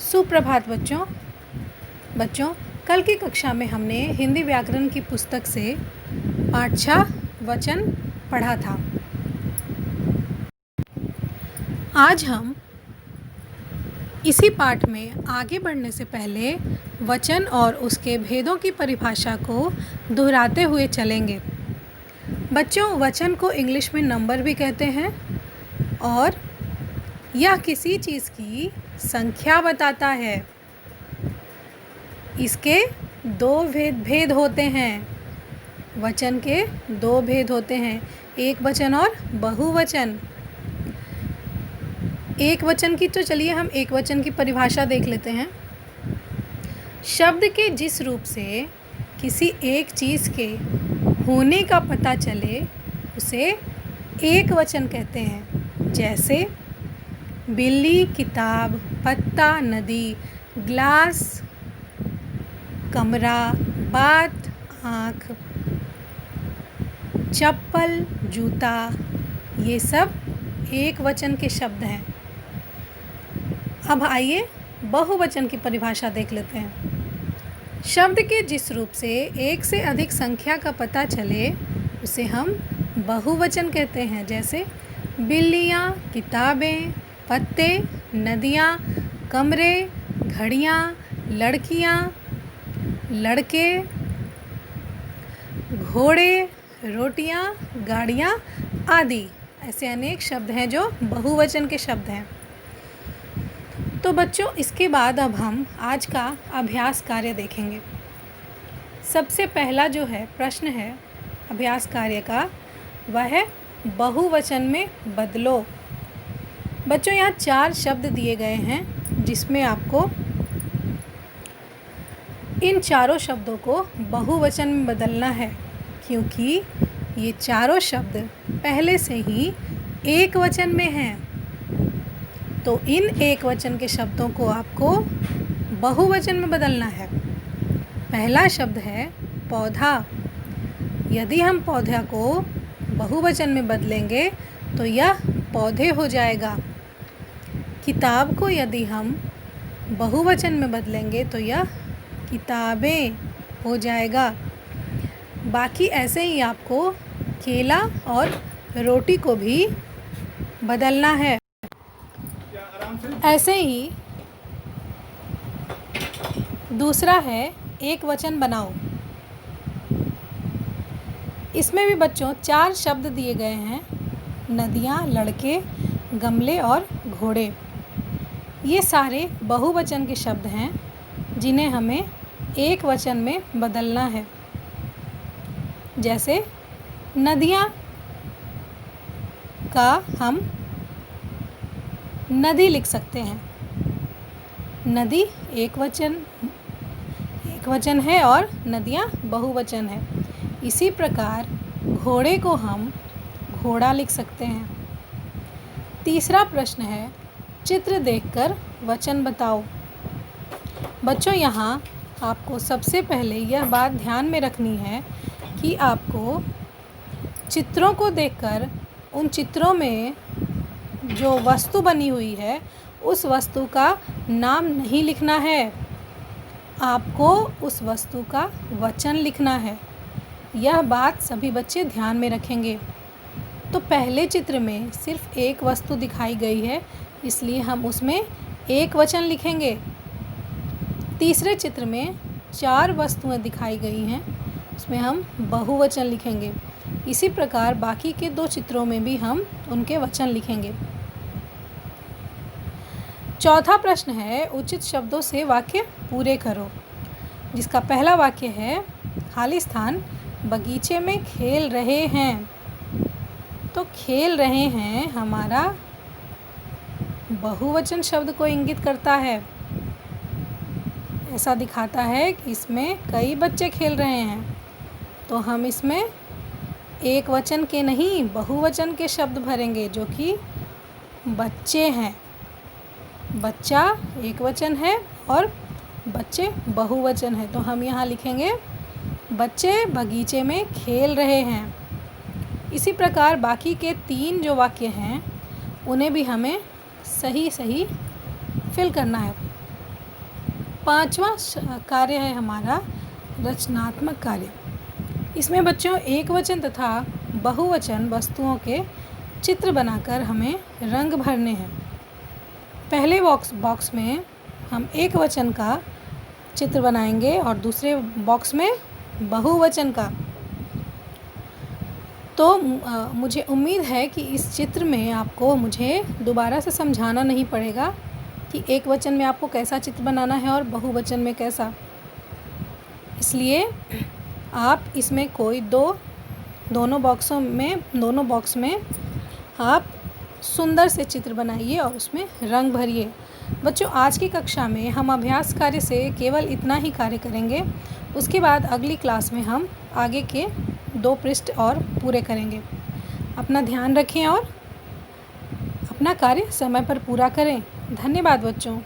सुप्रभात बच्चों कल की कक्षा में हमने हिंदी व्याकरण की पुस्तक से पाठ 6 वचन पढ़ा था। आज हम इसी पाठ में आगे बढ़ने से पहले वचन और उसके भेदों की परिभाषा को दोहराते हुए चलेंगे। बच्चों, वचन को इंग्लिश में नंबर भी कहते हैं और यह किसी चीज़ की संख्या बताता है। इसके दो भेद होते हैं। वचन के दो भेद होते हैं, एक वचन और बहुवचन। एक वचन की तो चलिए हम एक वचन की परिभाषा देख लेते हैं। शब्द के जिस रूप से किसी एक चीज़ के होने का पता चले उसे एक वचन कहते हैं। जैसे बिल्ली, किताब, पत्ता, नदी, ग्लास, कमरा, बात, आँख, चप्पल, जूता, ये सब एक वचन के शब्द हैं। अब आइए बहुवचन की परिभाषा देख लेते हैं। शब्द के जिस रूप से एक से अधिक संख्या का पता चले उसे हम बहुवचन कहते हैं। जैसे बिल्लियाँ, किताबें, पत्ते, नदियाँ, कमरे, घड़ियाँ, लड़कियाँ, लड़के, घोड़े, रोटियाँ, गाड़ियाँ आदि। ऐसे अनेक शब्द हैं जो बहुवचन के शब्द हैं। तो बच्चों, इसके बाद अब हम आज का अभ्यास कार्य देखेंगे। सबसे पहला जो है प्रश्न है अभ्यास कार्य का, वह है बहुवचन में बदलो। बच्चों, यहाँ 4 शब्द दिए गए हैं जिसमें आपको इन चारों शब्दों को बहुवचन में बदलना है, क्योंकि ये चारों शब्द पहले से ही एक वचन में हैं। तो इन एक वचन के शब्दों को आपको बहुवचन में बदलना है। पहला शब्द है पौधा। यदि हम पौधा को बहुवचन में बदलेंगे तो यह पौधे हो जाएगा। किताब को यदि हम बहुवचन में बदलेंगे तो यह किताबें हो जाएगा। बाकी ऐसे ही आपको केला और रोटी को भी बदलना है। ऐसे ही दूसरा है एक वचन बनाओ। इसमें भी बच्चों 4 शब्द दिए गए हैं, नदियाँ, लड़के, गमले और घोड़े। ये सारे बहुवचन के शब्द हैं जिन्हें हमें एक वचन में बदलना है। जैसे नदियाँ का हम नदी लिख सकते हैं। नदी एक वचन है और नदियाँ बहुवचन है। इसी प्रकार घोड़े को हम घोड़ा लिख सकते हैं। तीसरा प्रश्न है चित्र देखकर वचन बताओ। बच्चों, यहाँ आपको सबसे पहले यह बात ध्यान में रखनी है कि आपको चित्रों को देखकर उन चित्रों में जो वस्तु बनी हुई है उस वस्तु का नाम नहीं लिखना है, आपको उस वस्तु का वचन लिखना है। यह बात सभी बच्चे ध्यान में रखेंगे। तो पहले चित्र में सिर्फ एक वस्तु दिखाई गई है, इसलिए हम उसमें एक वचन लिखेंगे। तीसरे चित्र में 4 वस्तुएं दिखाई गई हैं, उसमें हम बहुवचन लिखेंगे। इसी प्रकार बाकी के 2 चित्रों में भी हम उनके वचन लिखेंगे। चौथा प्रश्न है उचित शब्दों से वाक्य पूरे करो, जिसका पहला वाक्य है खाली स्थान बगीचे में खेल रहे हैं। तो खेल रहे हैं हमारा बहुवचन शब्द को इंगित करता है। ऐसा दिखाता है कि इसमें कई बच्चे खेल रहे हैं, तो हम इसमें एक वचन के नहीं बहुवचन के शब्द भरेंगे, जो कि बच्चे हैं। बच्चा एक वचन है और बच्चे बहुवचन है, तो हम यहाँ लिखेंगे बच्चे बगीचे में खेल रहे हैं। इसी प्रकार बाकी के 3 जो वाक्य हैं उन्हें भी हमें सही फिल करना है। 5वां कार्य है हमारा रचनात्मक कार्य। इसमें बच्चों एक वचन तथा बहुवचन वस्तुओं के चित्र बनाकर हमें रंग भरने हैं। पहले बॉक्स में हम एक वचन का चित्र बनाएंगे और दूसरे बॉक्स में बहुवचन का। तो मुझे उम्मीद है कि इस चित्र में आपको मुझे दोबारा से समझाना नहीं पड़ेगा कि एक वचन में आपको कैसा चित्र बनाना है और बहुवचन में कैसा। इसलिए आप इसमें कोई दोनों बॉक्स में आप सुंदर से चित्र बनाइए और उसमें रंग भरिए। बच्चों, आज की कक्षा में हम अभ्यास कार्य से केवल इतना ही कार्य करेंगे। उसके बाद अगली क्लास में हम आगे के 2 पृष्ठ और पूरे करेंगे। अपना ध्यान रखें और अपना कार्य समय पर पूरा करें। धन्यवाद बच्चों।